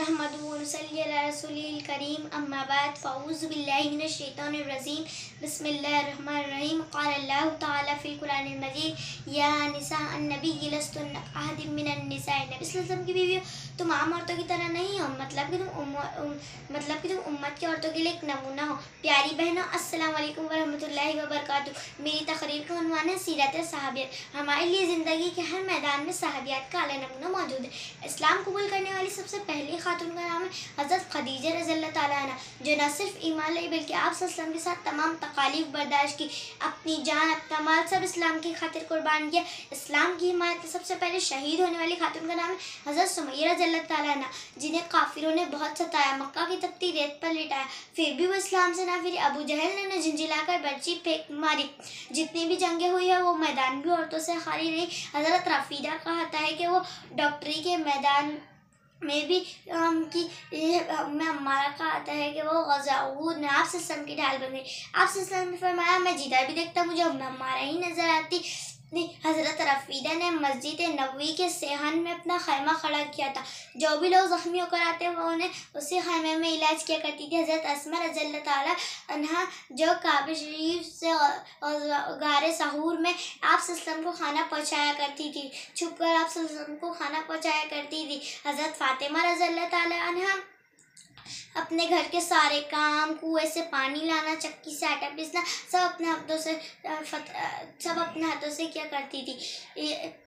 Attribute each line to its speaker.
Speaker 1: नहमदुहु व नुसल्ली अला रसूलिल करीम अम्मा बाद फ़अऊज़ु बिल्लाहि मिनश शैतानिर रजीम बिस्मिल्लाहिर रहमानिर रहीम क़ाल अल्लाहु तआला फ़िल कुरानिल मजीद या निसा अन्नबी लस्तुन्ना कअहदिम मिनन निसा। नबी सल्लल्लाहु अलैहि वसल्लम की बीवियों, तुम आम औरतों की तरह नहीं हो, मतलब कि तुम उम्मत की औरतों के लिए एक नमूना हो। प्यारी बहनों, अस्सलाम वालेकुम वरहमतुल्लाहि वबरकातुहू। मेरी तकरीर का उन्वान है सीरत सहाबियत। हमारे लिए ज़िंदगी के हर मैदान में सहाबियात का आला नमूना मौजूद है। इस्लाम कबूल करने वाली सबसे पहली खातून का नाम है हज़रत खदीजा रज़ियल्लाहु ताला अन्हा, जो न सिर्फ ईमान लाई बल्कि आप सल्लल्लाहु अलैहि वसल्लम के साथ तमाम तकालीफ बर्दाश्त की, अपनी जान अपना माल सब इस्लाम की खातिर कुर्बान किया। इस्लाम की हिमायत में सबसे पहले शहीद होने वाली खातून का नाम है हज़रत सुमैया रज़ियल्लाहु ताला अन्हा, जिन्हें काफिरों ने बहुत सताया, मक्का की तपती रेत पर लिटाया, फिर भी वो इस्लाम से ना फिरी। अबू जहल ने उन्हें झिंझिलाकर बर्ची फेंक मारी। जितनी भी जंगें हुई है वो मैदान भी औरतों से खाली रही। हज़रत रफ़ीदा कहता है कि वो डॉक्टरी के मैदान में भी मैं अम्मारा का आता है कि वो ग़ज़ाऊद में आप सल्लल्लाहु अलैहि वसल्लम की ढाल बन गई। आप सल्लल्लाहु अलैहि वसल्लम ने फरमाया, मैं जिधर भी देखता मुझे अम्मारा ही नजर आती। हज़रत रफ़ीदा ने मस्जिद नबवी के सेहन में अपना खैमा खड़ा किया था। जो भी लोग ज़ख्मी होकर आते वो उन्हें उसी खैमे में इलाज किया करती थी। हज़रत अस्मा रज़ियल्लाहु ताला अन्हा, जो काबा शरीफ से गारे सहूर में आप सल्लल्लाहु अलैहि वसल्लम को खाना पहुँचाया करती थी, छुप कर आप सल्लल्लाहु अलैहि वसल्लम को खाना पहुँचाया करती थी। हज़रत फ़ातिमा रज़ियल्लाहु ताला अन्हा अपने घर के सारे काम, कुएं से पानी लाना, चक्की से आटा पीसना, सब अपने हाथों से किया करती थी।